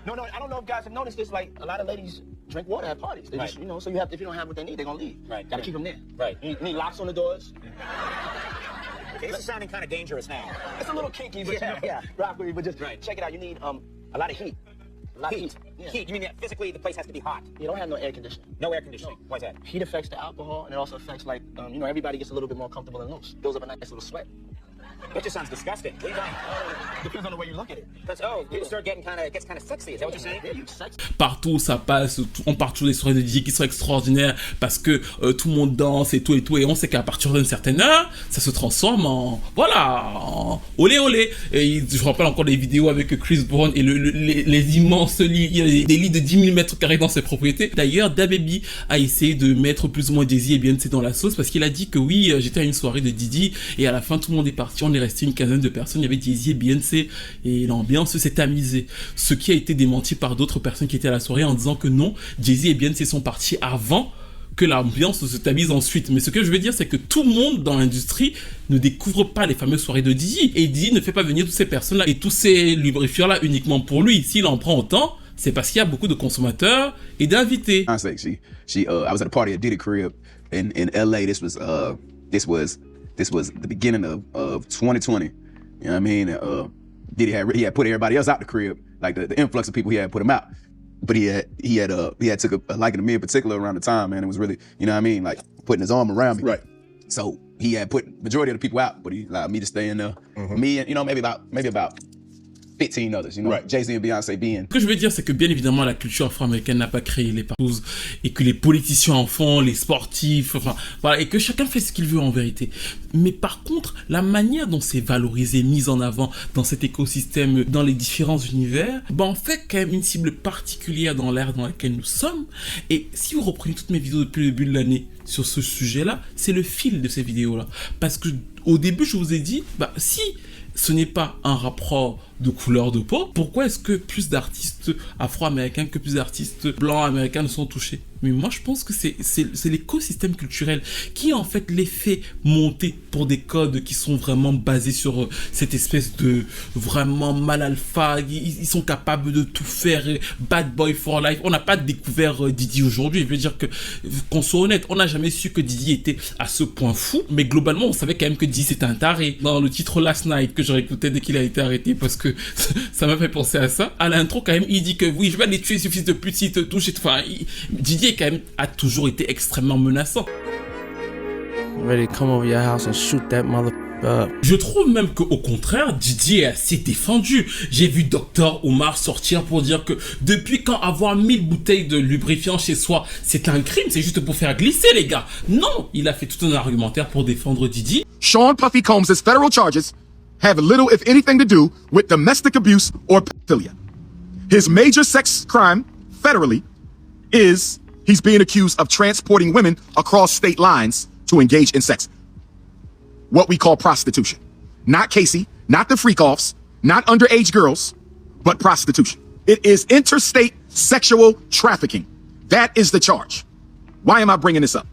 S14: No, I don't know if guys have noticed this. Like, a lot of ladies drink water at parties. They just, so you have to, if you don't have what they need, they're gonna leave. Right. Gotta keep them there. Right. You need locks on the doors. Okay, this is sounding kind of dangerous now. It's a little kinky, but yeah. Rock with me, but just check it out. You need a lot of heat. A lot of heat. Yeah. Heat. You mean that physically the place has to be hot? You don't have no air conditioning. No air conditioning. No. Why is that? Heat affects the alcohol, and it also affects everybody gets a little bit more comfortable and loose. Builds up a nice little sweat. That just sounds disgusting. What are you doing? Depends on the way you look at it. That's, people start getting gets kind of sexy. Is that what you're saying?
S1: Partout où ça passe, on part toujours des soirées de Didi qui sont extraordinaires parce que tout le monde danse et tout, et on sait qu'à partir d'une certaine heure, ça se transforme en olé olé. Et je me rappelle encore des vidéos avec Chris Brown et les immenses lits, il y a des lits de 10 000 mètres carrés dans ses propriétés. D'ailleurs, DaBaby a essayé de mettre plus ou moins Jay-Z et Beyoncé dans la sauce parce qu'il a dit que oui, j'étais à une soirée de Didi et à la fin tout le monde est parti, on est resté une quinzaine de personnes, il y avait Jay-Z et Beyoncé et l'ambiance s'est amusée. Ce qui a été démenti par d'autres personnes qui étaient à la soirée en disant que non, Jay-Z et Beyoncé sont partis avant que l'ambiance se tamise ensuite. Mais ce que je veux dire, c'est que tout le monde dans l'industrie ne découvre pas les fameuses soirées de Didi. Et Didi ne fait pas venir toutes ces personnes-là et tous ces lubrifieurs-là uniquement pour lui. S'il en prend autant, c'est parce qu'il y a beaucoup de consommateurs et d'invités.
S15: I was at a party at Diddy crib in LA. This was the beginning of 2020. You know what I mean? Diddy had put everybody else out the crib. Like the influx of people, he had put them out. But he had took a liking to me in particular around the time, man. It was really, you know what I mean, like putting his arm around me.
S9: Right.
S15: So he had put majority of the people out, but he allowed me to stay in there. Me and maybe about 15 others, right. Jay-Z and Beyoncé being.
S1: Ce que je veux dire, c'est que bien évidemment, la culture afro-américaine n'a pas créé les partous et que les politiciens en font, les sportifs, et que chacun fait ce qu'il veut en vérité. Mais par contre, la manière dont c'est valorisé, mis en avant dans cet écosystème, dans les différents univers, en fait quand même une cible particulière dans l'ère dans laquelle nous sommes. Et si vous reprenez toutes mes vidéos depuis le début de l'année sur ce sujet-là, c'est le fil de ces vidéos-là. Parce que au début, je vous ai dit, si ce n'est pas un rapport de couleur de peau, pourquoi est-ce que plus d'artistes afro-américains que plus d'artistes blancs américains ne sont touchés? Mais moi je pense que c'est l'écosystème culturel qui en fait les fait monter pour des codes qui sont vraiment basés sur cette espèce de vraiment mal alpha. Ils sont capables de tout faire, bad boy for life. On n'a pas découvert Didi aujourd'hui, je veux dire qu'on soit honnête, on n'a jamais su que Didi était à ce point fou, mais globalement on savait quand même que Didi c'était un taré. Dans le titre Last Night que j'ai réécouté dès qu'il a été arrêté parce que ça m'a fait penser à ça, à l'intro quand même il dit que oui je vais aller tuer ce fils de pute s'il te touche, Didi quand même a toujours été extrêmement menaçant.
S16: Ready to come over your house and shoot that mother up.
S1: Je trouve même qu'au contraire, Didi est assez défendu. J'ai vu Dr Omar sortir pour dire que depuis quand avoir 1000 bouteilles de lubrifiant chez soi, c'est un crime, c'est juste pour faire glisser les gars. Non, il a fait tout un argumentaire pour défendre Didi.
S6: Sean Puffy Combs' federal charges have little, if anything, to do with domestic abuse or pedophilia. His major sex crime, federally, is he's being accused of transporting women across state lines to engage in sex. What we call prostitution. Not Casey, not the freak-offs, not underage girls, but prostitution. It is interstate sexual trafficking. That is the charge. Why am I bringing this up?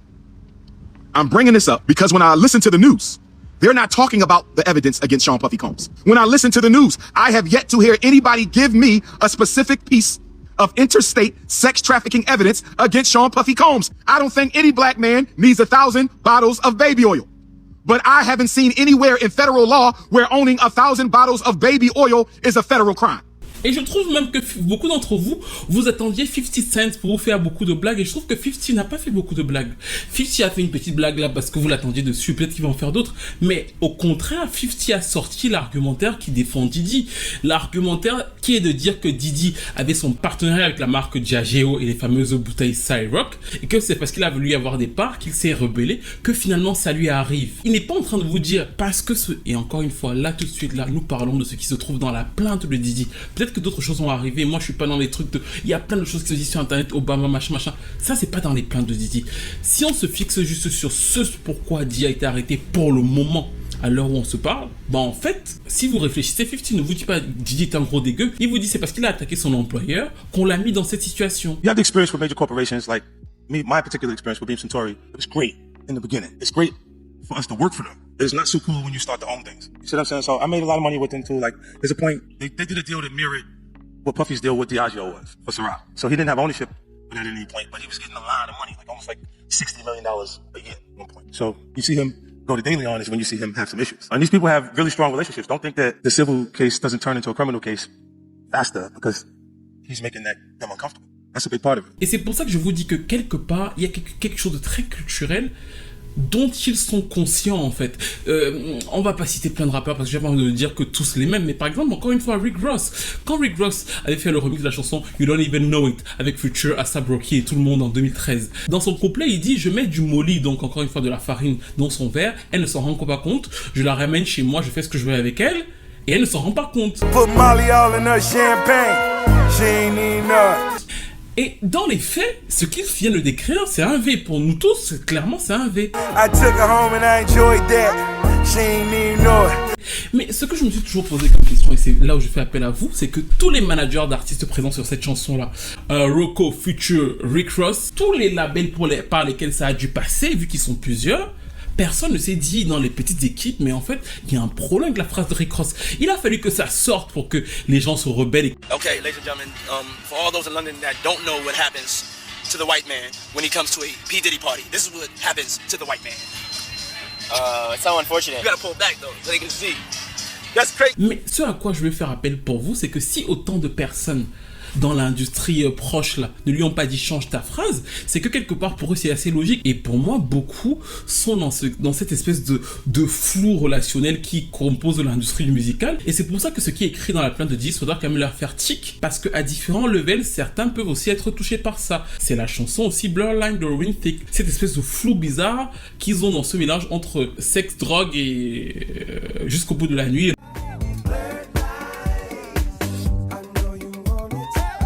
S6: I'm bringing this up because when I listen to the news, they're not talking about the evidence against Sean Puffy Combs. When I listen to the news, I have yet to hear anybody give me a specific piece of interstate sex trafficking evidence against Sean Puffy Combs. I don't think any black man needs 1,000 bottles of baby oil. But I haven't seen anywhere in federal law where owning 1,000 bottles of baby oil is a federal crime.
S1: Et je trouve même que beaucoup d'entre vous, vous attendiez 50 Cent pour vous faire beaucoup de blagues. Et je trouve que 50 n'a pas fait beaucoup de blagues. 50 a fait une petite blague là parce que vous l'attendiez dessus. Peut-être qu'il va en faire d'autres. Mais au contraire, 50 a sorti l'argumentaire qui défend Diddy. L'argumentaire qui est de dire que Diddy avait son partenariat avec la marque Diageo et les fameuses bouteilles Ciroc. Et que c'est parce qu'il a voulu avoir des parts qu'il s'est rebellé que finalement ça lui arrive. Il n'est pas en train de vous dire parce que ce... Et encore une fois, là tout de suite, là, nous parlons de ce qui se trouve dans la plainte de Diddy. Peut-être que d'autres choses vont arriver. Moi, je suis pas dans les trucs de... Il y a plein de choses qui se disent sur Internet, Obama, machin. Ça, c'est pas dans les plaintes de Diddy. Si on se fixe juste sur ce pourquoi Diddy a été arrêté pour le moment, à l'heure où on se parle, bah en fait, si vous réfléchissez, 50 ne vous dit pas Diddy est un gros dégueu, il vous dit c'est parce qu'il a attaqué son employeur qu'on l'a mis dans cette situation.
S17: You have the experience with major corporations, like me, my particular experience with Beam Suntory. It was great in the beginning. It's great for us to work for them. It's not so cool when you start to own things. You see what I'm saying? So I made a lot of money with them too. Like, there's a point, they did a deal that mirrored what Puffy's deal with Diageo was for Ciroc. So he didn't have ownership at any point, but he was getting a lot of money, like almost like $60 million a year at one point. So you see him go to De Leon is when you see him have some issues. And these people have really strong relationships. Don't think that the civil case doesn't turn into a criminal case faster because he's making them uncomfortable. That's a big part of it.
S1: Et c'est pour ça que je vous dis que quelque part, il y a quelque chose de très culturel dont ils sont conscients en fait. On va pas citer plein de rappeurs parce que j'ai pas envie de dire que tous les mêmes, mais par exemple encore une fois Rick Ross. Quand Rick Ross avait fait le remix de la chanson You Don't Even Know It avec Future, A$AP Rocky et tout le monde en 2013, dans son couplet il dit je mets du molly, donc encore une fois de la farine dans son verre, elle ne s'en rend pas compte, je la ramène chez moi, je fais ce que je veux avec elle et elle ne s'en rend pas compte.
S4: Put Molly all in her champagne, she ain't even know.
S1: Et dans les faits, ce qu'il vient de décrire, c'est un V. Pour nous tous, clairement, c'est un V. Mais ce que je me suis toujours posé comme question, et c'est là où je fais appel à vous, c'est que tous les managers d'artistes présents sur cette chanson-là, Rocco, Future, Rick Ross, tous les labels par lesquels ça a dû passer, vu qu'ils sont plusieurs, personne ne s'est dit dans les petites équipes, mais en fait, il y a un problème avec la phrase de Rick Ross. Il a fallu que ça sorte pour que les gens se rebellent.
S14: Okay, ladies and gentlemen, for all those in London that don't know what happens to the white man when he comes to a P. Diddy party, this is what happens to the white man. It's so unfortunate. You gotta pull back though, so they can see. That's crazy.
S1: Mais ce à quoi je veux faire appel pour vous, c'est que si autant de personnes dans l'industrie proche là ne lui ont pas dit change ta phrase, c'est que quelque part pour eux c'est assez logique. Et pour moi beaucoup sont dans cette espèce de flou relationnel qui compose l'industrie musicale. Et c'est pour ça que ce qui est écrit dans la plainte de Diddy faudra quand même leur faire tic, parce que à différents levels certains peuvent aussi être touchés par ça. C'est la chanson aussi Blurline de Robin Thicke, cette espèce de flou bizarre qu'ils ont dans ce mélange entre sexe, drogue et jusqu'au bout de la nuit.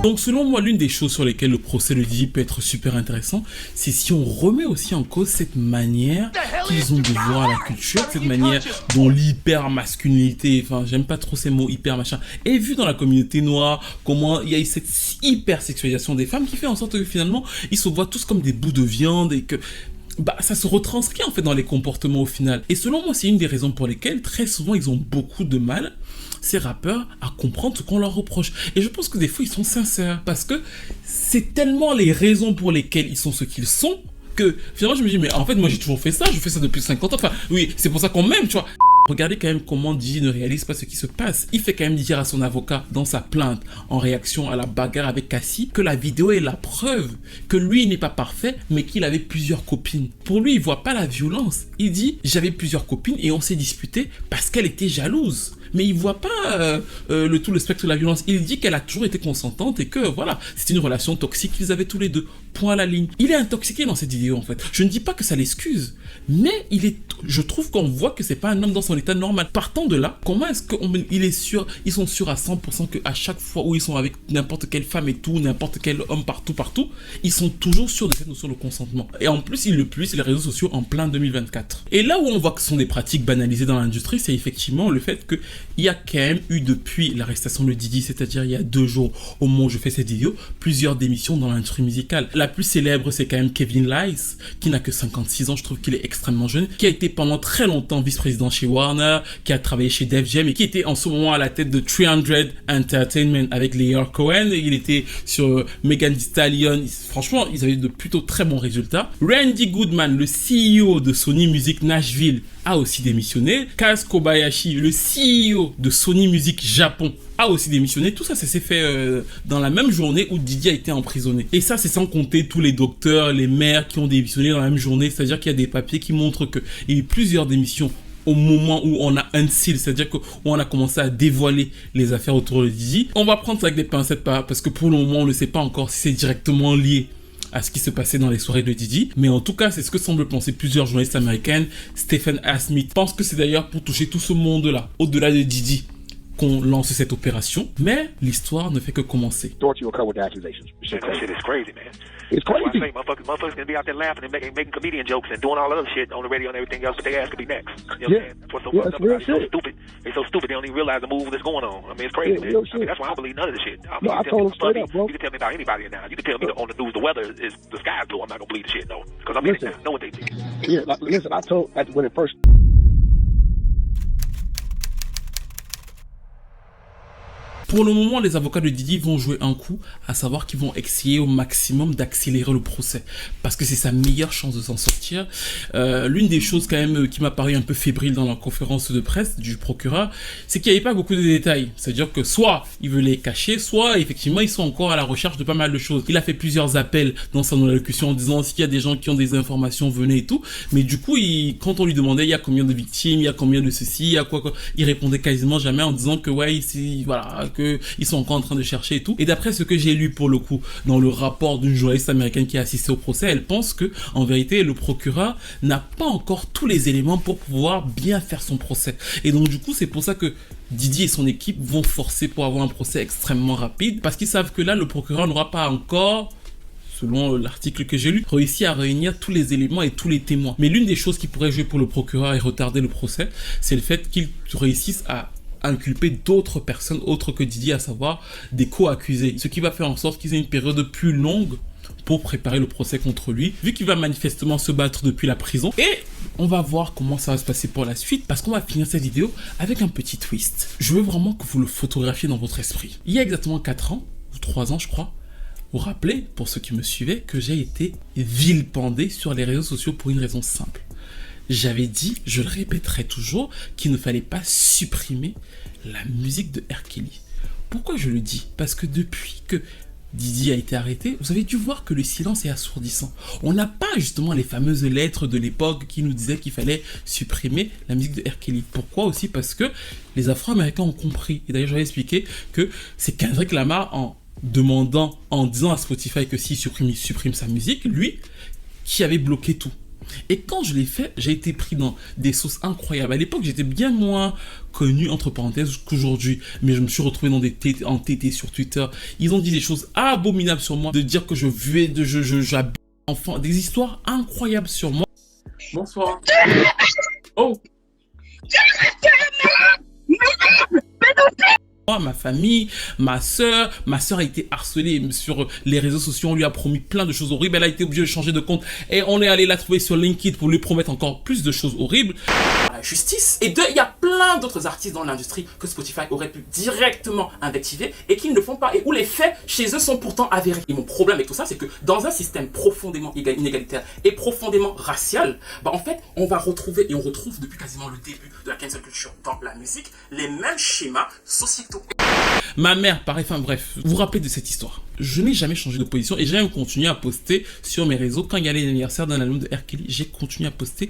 S1: Donc selon moi, l'une des choses sur lesquelles le procès de Diddy peut être super intéressant, c'est si on remet aussi en cause cette manière qu'ils ont de voir la culture, cette manière dont l'hyper-masculinité, enfin j'aime pas trop ces mots hyper machin, est vue dans la communauté noire, comment il y a eu cette hyper-sexualisation des femmes qui fait en sorte que finalement, ils se voient tous comme des bouts de viande et que ça se retranscrit en fait dans les comportements au final. Et selon moi, c'est une des raisons pour lesquelles très souvent ils ont beaucoup de mal, ces rappeurs, à comprendre ce qu'on leur reproche. Et je pense que des fois ils sont sincères, parce que c'est tellement les raisons pour lesquelles ils sont ce qu'ils sont que finalement je me dis mais en fait moi j'ai toujours fait ça, je fais ça depuis 50 ans, enfin oui c'est pour ça qu'on m'aime, tu vois. Regardez quand même comment Diddy ne réalise pas ce qui se passe. Il fait quand même dire à son avocat dans sa plainte en réaction à la bagarre avec Cassie que la vidéo est la preuve que lui n'est pas parfait mais qu'il avait plusieurs copines. Pour lui il voit pas la violence, il dit j'avais plusieurs copines et on s'est disputé parce qu'elle était jalouse. Mais il voit pas tout le spectre de la violence. Il dit qu'elle a toujours été consentante et que voilà, c'est une relation toxique qu'ils avaient tous les deux. Point à la ligne. Il est intoxiqué dans cette vidéo en fait. Je ne dis pas que ça l'excuse, mais je trouve qu'on voit que c'est pas un homme dans son état normal. Partant de là, comment est-ce ils sont sûrs à 100% qu'à chaque fois où ils sont avec n'importe quelle femme et tout, n'importe quel homme partout, ils sont toujours sûrs de cette notion de consentement. Et en plus, ils le publient sur les réseaux sociaux en plein 2024. Et là où on voit que ce sont des pratiques banalisées dans l'industrie, c'est effectivement le fait qu'il y a quand même eu depuis l'arrestation de Diddy, c'est-à-dire il y a 2 jours au moment où je fais cette vidéo, plusieurs démissions dans l'industrie musicale. La plus célèbre, c'est quand même Kevin Lice, qui n'a que 56 ans, je trouve qu'il est extrêmement jeune, qui a été pendant très longtemps vice-président chez Warner, qui a travaillé chez Def Jam et qui était en ce moment à la tête de 300 Entertainment avec Leah Cohen. Il était sur Megan Thee Stallion. Franchement, ils avaient de plutôt très bons résultats. Randy Goodman, le CEO de Sony Music Nashville, a aussi démissionné. Kaz Kobayashi, le CEO de Sony Music Japon, a aussi démissionné. Tout ça, ça s'est fait dans la même journée où Diddy a été emprisonné. Et ça, c'est sans compter tous les docteurs, les maires qui ont démissionné dans la même journée. C'est-à-dire qu'il y a des papiers qui montrent qu'il y a eu plusieurs démissions au moment où on a unsealed, c'est-à-dire où on a commencé à dévoiler les affaires autour de Diddy. On va prendre ça avec des pincettes parce que pour le moment, on ne sait pas encore si c'est directement lié à ce qui se passait dans les soirées de Diddy. Mais en tout cas, c'est ce que semblent penser plusieurs journalistes américains. Stephen A. Smith pense que c'est d'ailleurs pour toucher tout ce monde-là, au-delà de Diddy, qu'on lance cette opération. Mais l'histoire ne fait que commencer.
S18: It's crazy. Motherfuckers gonna be out there laughing and making comedian jokes and doing all that other shit on the radio and everything else, but their ass could be next. You know what I'm saying? That's what's so fucked up about it. They're so stupid. They're so stupid they don't even realize the move that's going on. I mean, it's crazy, man. I mean, that's why I don't believe none of this shit. I mean,
S11: I told him straight up, bro.
S18: You can tell me about anybody now. You can tell me on the news the weather is the sky is blue. I'm not gonna believe the shit, though, because I'm in it now. I know what they did.
S11: Yeah, listen, I told when it first.
S1: Pour le moment, les avocats de Diddy vont jouer un coup, à savoir qu'ils vont essayer au maximum d'accélérer le procès, parce que c'est sa meilleure chance de s'en sortir. L'une des choses quand même qui m'a paru un peu fébrile dans la conférence de presse du procureur, c'est qu'il n'y avait pas beaucoup de détails. C'est-à-dire que soit il veut les cacher, soit effectivement ils sont encore à la recherche de pas mal de choses. Il a fait plusieurs appels dans son allocution en disant s'il y a des gens qui ont des informations, venez et tout. Mais du coup, quand on lui demandait il y a combien de victimes, il y a combien de ceci, il y a quoi, il répondait quasiment jamais en disant que ouais, ici, voilà, qu'ils sont encore en train de chercher et tout. Et d'après ce que j'ai lu pour le coup dans le rapport d'une journaliste américaine qui a assisté au procès, elle pense que en vérité le procureur n'a pas encore tous les éléments pour pouvoir bien faire son procès. Et donc du coup c'est pour ça que Diddy et son équipe vont forcer pour avoir un procès extrêmement rapide, parce qu'ils savent que là le procureur n'aura pas encore, selon l'article que j'ai lu, réussi à réunir tous les éléments et tous les témoins. Mais l'une des choses qui pourrait jouer pour le procureur et retarder le procès, c'est le fait qu'il réussisse à inculper d'autres personnes autres que Diddy, à savoir des co-accusés, ce qui va faire en sorte qu'ils aient une période plus longue pour préparer le procès contre lui, vu qu'il va manifestement se battre depuis la prison. Et on va voir comment ça va se passer pour la suite, parce qu'on va finir cette vidéo avec un petit twist. Je veux vraiment que vous le photographiez dans votre esprit. Il y a exactement 4 ans, ou 3 ans je crois, vous rappelez, pour ceux qui me suivaient, que j'ai été vilipendé sur les réseaux sociaux pour une raison simple. J'avais dit, je le répéterai toujours, qu'il ne fallait pas supprimer la musique de R. Kelly. Pourquoi je le dis? Parce que depuis que Diddy a été arrêté, vous avez dû voir que le silence est assourdissant. On n'a pas justement les fameuses lettres de l'époque qui nous disaient qu'il fallait supprimer la musique de R. Kelly. Pourquoi aussi? Parce que les Afro-Américains ont compris. Et d'ailleurs, j'avais expliqué que c'est Kendrick Lamar en disant à Spotify que s'il supprime sa musique, lui, qui avait bloqué tout. Et quand je l'ai fait, j'ai été pris dans des sauces incroyables. À l'époque, j'étais bien moins connu, entre parenthèses, qu'aujourd'hui. Mais je me suis retrouvé dans en TT sur Twitter. Ils ont dit des choses abominables sur moi. De dire que j'habite enfant. Des histoires incroyables sur moi. Bonsoir. Oh. Ma famille, ma sœur a été harcelée sur les réseaux sociaux, on lui a promis plein de choses horribles, elle a été obligée de changer de compte et on est allé la trouver sur LinkedIn pour lui promettre encore plus de choses horribles. La justice, et il y a plein d'autres artistes dans l'industrie que Spotify aurait pu directement invectiver et qui ne le font pas, et où les faits chez eux sont pourtant avérés. Et mon problème avec tout ça, c'est que dans un système profondément inégalitaire et profondément racial, en fait, on va retrouver, et on retrouve depuis quasiment le début de la cancel culture dans la musique, les mêmes schémas sociétaux. Ma mère, pareil, enfin bref, vous vous rappelez de cette histoire. Je n'ai jamais changé de position et j'ai même continué à poster sur mes réseaux. Quand il y a l'anniversaire d'un album de R. Kelly, j'ai continué à poster.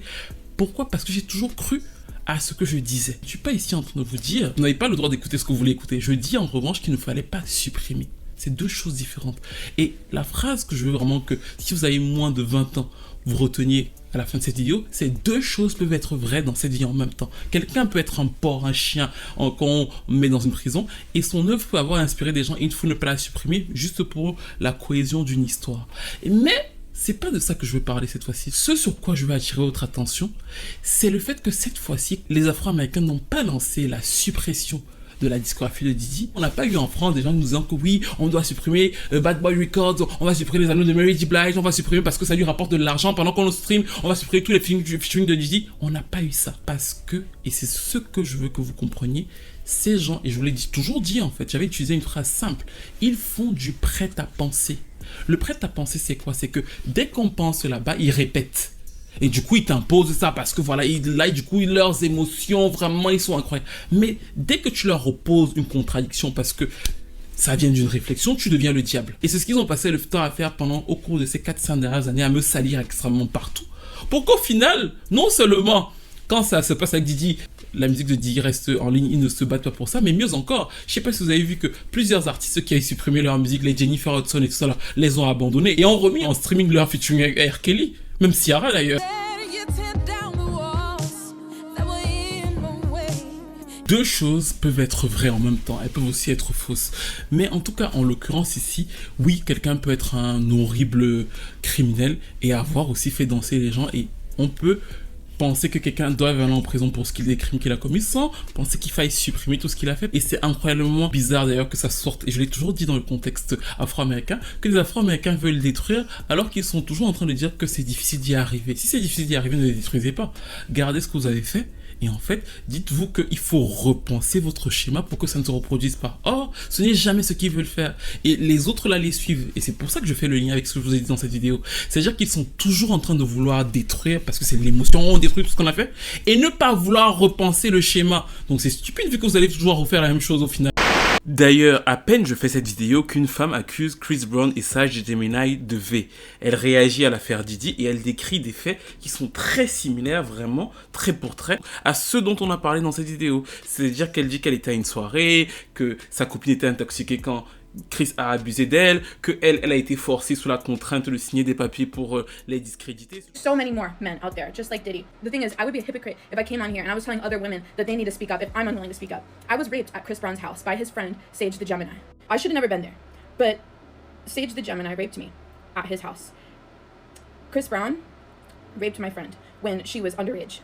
S1: Pourquoi? Parce que j'ai toujours cru à ce que je disais. Je suis pas ici en train de vous dire, vous n'avez pas le droit d'écouter ce que vous voulez écouter. Je dis en revanche qu'il ne fallait pas supprimer. C'est deux choses différentes. Et la phrase que je veux vraiment que, si vous avez moins de 20 ans, vous reteniez à la fin de cette vidéo, c'est deux choses peuvent être vraies dans cette vie en même temps. Quelqu'un peut être un porc, un chien, qu'on met dans une prison, et son œuvre peut avoir inspiré des gens, et il faut ne pas la supprimer, juste pour la cohésion d'une histoire. Mais c'est pas de ça que je veux parler cette fois-ci. Ce sur quoi je veux attirer votre attention, c'est le fait que cette fois-ci, les Afro-Américains n'ont pas lancé la suppression de la discographie de Diddy. On n'a pas eu en France des gens nous disant que oui, on doit supprimer Bad Boy Records, on va supprimer les albums de Mary J. Blige, on va supprimer parce que ça lui rapporte de l'argent pendant qu'on le stream, on va supprimer tous les featuring de Diddy. On n'a pas eu ça. Parce que, et c'est ce que je veux que vous compreniez, ces gens, et je vous l'ai toujours dit en fait, j'avais utilisé une phrase simple, ils font du prêt-à-penser. Le prêt-à-penser, c'est quoi? C'est que dès qu'on pense là-bas, ils répètent. Et du coup, ils t'imposent ça parce que voilà, là, du coup, leurs émotions, vraiment, ils sont incroyables. Mais dès que tu leur opposes une contradiction parce que ça vient d'une réflexion, tu deviens le diable. Et c'est ce qu'ils ont passé le temps à faire au cours de ces 4-5 dernières années, à me salir extrêmement partout. Pour qu'au final, non seulement, quand ça se passe avec Diddy, la musique de Diddy reste en ligne, ils ne se battent pas pour ça, mais mieux encore, je sais pas si vous avez vu que plusieurs artistes qui avaient supprimé leur musique, les Jennifer Hudson et tout ça, là, les ont abandonnés et ont remis en streaming leur featuring avec R. Kelly. Même Ciara d'ailleurs. Deux choses peuvent être vraies en même temps, elles peuvent aussi être fausses. Mais en tout cas, en l'occurrence ici, oui, quelqu'un peut être un horrible criminel et avoir aussi fait danser les gens. Et on peut penser que quelqu'un doit aller en prison pour les crimes qu'il a commis sans penser qu'il faille supprimer tout ce qu'il a fait. Et c'est incroyablement bizarre d'ailleurs que ça sorte, et je l'ai toujours dit dans le contexte afro-américain, que les afro-américains veulent le détruire alors qu'ils sont toujours en train de dire que c'est difficile d'y arriver. Si c'est difficile d'y arriver, ne les détruisez pas. Gardez ce que vous avez fait. Et en fait, dites-vous qu'il faut repenser votre schéma pour que ça ne se reproduise pas. Or, ce n'est jamais ce qu'ils veulent faire. Et les autres là les suivent. Et c'est pour ça que je fais le lien avec ce que je vous ai dit dans cette vidéo. C'est-à-dire qu'ils sont toujours en train de vouloir détruire, parce que c'est l'émotion, on détruit tout ce qu'on a fait, et ne pas vouloir repenser le schéma. Donc c'est stupide vu que vous allez toujours refaire la même chose au final. D'ailleurs, à peine je fais cette vidéo qu'une femme accuse Chris Brown et Sage Gemini de V. Elle réagit à l'affaire Diddy et elle décrit des faits qui sont très similaires, vraiment, trait pour trait, à ceux dont on a parlé dans cette vidéo. C'est-à-dire qu'elle dit qu'elle était à une soirée, que sa copine était intoxiquée quand Chris a abusé d'elle, qu'elle a été forcée sous la contrainte de signer des papiers pour les discréditer.
S19: So many more men out there, just like Diddy. The thing is, I would be a hypocrite if I came on here and I was telling other women that they need to speak up if I'm unwilling to speak up. I was raped at Chris Brown's house by his friend, Sage the Gemini. I should have never been there, but Sage the Gemini raped me at his house. Chris Brown raped my friend when she was underage.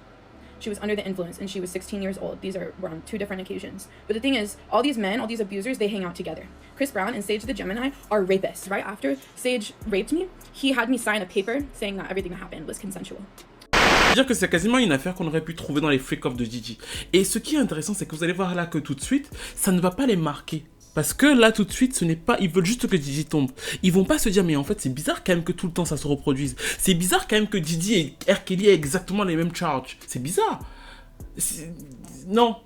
S19: She was under the influence and she was 16 years old. These were on 2 different occasions. But the thing is, all these men, all these abusers, they hang out together. Chris Brown and Sage the Gemini are rapists. Right after Sage raped me, he had me sign a paper saying that everything that happened was consensual.
S1: C'est-à-dire que c'est quasiment une affaire qu'on aurait pu trouver dans les freak-offs de Diddy. Et ce qui est intéressant, c'est que vous allez voir là que tout de suite, ça ne va pas les marquer. Parce que là, tout de suite, ce n'est pas... Ils veulent juste que Diddy tombe. Ils vont pas se dire, mais en fait, c'est bizarre quand même que tout le temps ça se reproduise. C'est bizarre quand même que Diddy et R. Kelly aient exactement les mêmes charges. C'est bizarre. Non.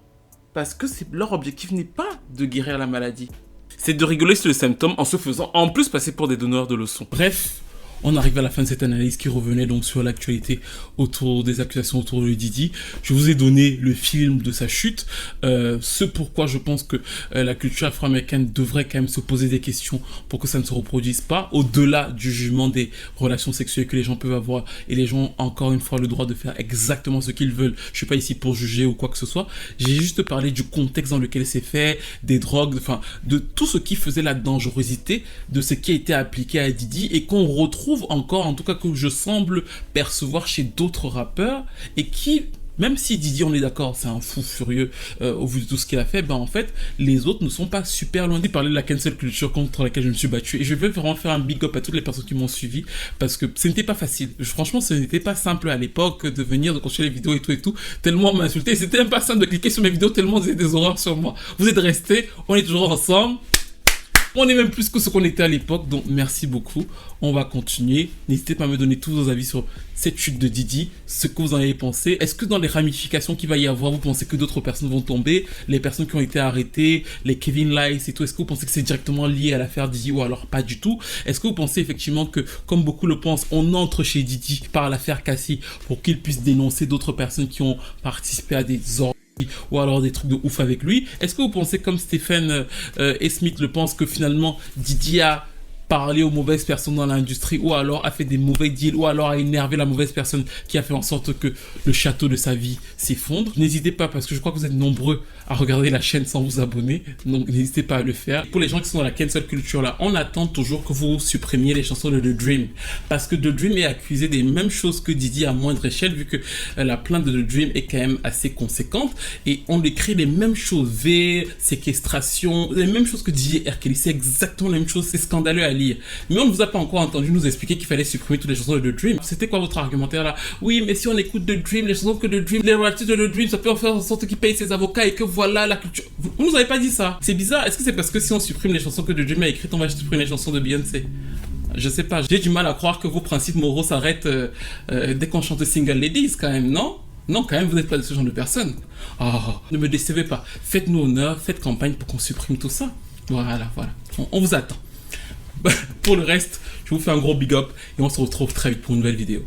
S1: Parce que leur objectif n'est pas de guérir la maladie. C'est de rigoler sur les symptômes en se faisant en plus passer pour des donneurs de leçons. Bref. On arrive à la fin de cette analyse qui revenait donc sur l'actualité autour des accusations autour de Diddy. Je vous ai donné le film de sa chute, ce pourquoi je pense que la culture afro-américaine devrait quand même se poser des questions pour que ça ne se reproduise pas, au-delà du jugement des relations sexuelles que les gens peuvent avoir, et les gens ont encore une fois le droit de faire exactement ce qu'ils veulent. Je suis pas ici pour juger ou quoi que ce soit, j'ai juste parlé du contexte dans lequel c'est fait, des drogues, enfin de tout ce qui faisait la dangerosité de ce qui a été appliqué à Diddy et qu'on retrouve encore, en tout cas que je semble percevoir chez d'autres rappeurs, et qui, même si Diddy, on est d'accord, c'est un fou furieux au vu de tout ce qu'il a fait, ben en fait, les autres ne sont pas super loin de parler de la cancel culture contre laquelle je me suis battu. Et je vais vraiment faire un big up à toutes les personnes qui m'ont suivi, parce que ce n'était pas facile. Franchement, ce n'était pas simple à l'époque de venir, de construire les vidéos et tout, tellement on m'insultait. C'était même pas simple de cliquer sur mes vidéos, tellement on disait des horreurs sur moi. Vous êtes restés, on est toujours ensemble. On est même plus que ce qu'on était à l'époque, donc merci beaucoup. On va continuer. N'hésitez pas à me donner tous vos avis sur cette chute de Diddy, ce que vous en avez pensé. Est-ce que dans les ramifications qu'il va y avoir, vous pensez que d'autres personnes vont tomber? Les personnes qui ont été arrêtées, les Kevin Lice et tout, est-ce que vous pensez que c'est directement lié à l'affaire Diddy ou alors pas du tout? Est-ce que vous pensez effectivement que, comme beaucoup le pensent, on entre chez Diddy par l'affaire Cassie pour qu'il puisse dénoncer d'autres personnes qui ont participé à des ordres ou alors des trucs de ouf avec lui? Est-ce que vous pensez comme Stephen et Smith le pensent, que finalement Diddy a parlé aux mauvaises personnes dans l'industrie, ou alors a fait des mauvais deals, ou alors a énervé la mauvaise personne qui a fait en sorte que le château de sa vie s'effondre? N'hésitez pas, parce que je crois que vous êtes nombreux à regarder la chaîne sans vous abonner, donc n'hésitez pas à le faire. Pour les gens qui sont dans la cancel culture là, on attend toujours que vous supprimiez les chansons de The Dream, parce que The Dream est accusé des mêmes choses que Diddy à moindre échelle, vu que la plainte de The Dream est quand même assez conséquente, et on lui crée les mêmes choses, séquestration, les mêmes choses que Diddy et R. Kelly, c'est exactement les mêmes choses, c'est scandaleux à lire. Mais on ne vous a pas encore entendu nous expliquer qu'il fallait supprimer toutes les chansons de The Dream. C'était quoi votre argumentaire là? Oui, mais si on écoute The Dream, les chansons que The Dream, les royalties de The Dream, ça peut en faire en sorte qu'il paye ses avocats et que voilà la culture. Vous nous avez pas dit ça. C'est bizarre. Est-ce que c'est parce que si on supprime les chansons que The Dream a écrites, on va supprimer les chansons de Beyoncé? Je sais pas. J'ai du mal à croire que vos principes moraux s'arrêtent dès qu'on chante Single Ladies quand même, non? Non, quand même, vous n'êtes pas de ce genre de personne. Oh, ne me décevez pas. Faites-nous honneur, faites campagne pour qu'on supprime tout ça. Voilà. On vous attend. Pour le reste, je vous fais un gros big up et on se retrouve très vite pour une nouvelle vidéo.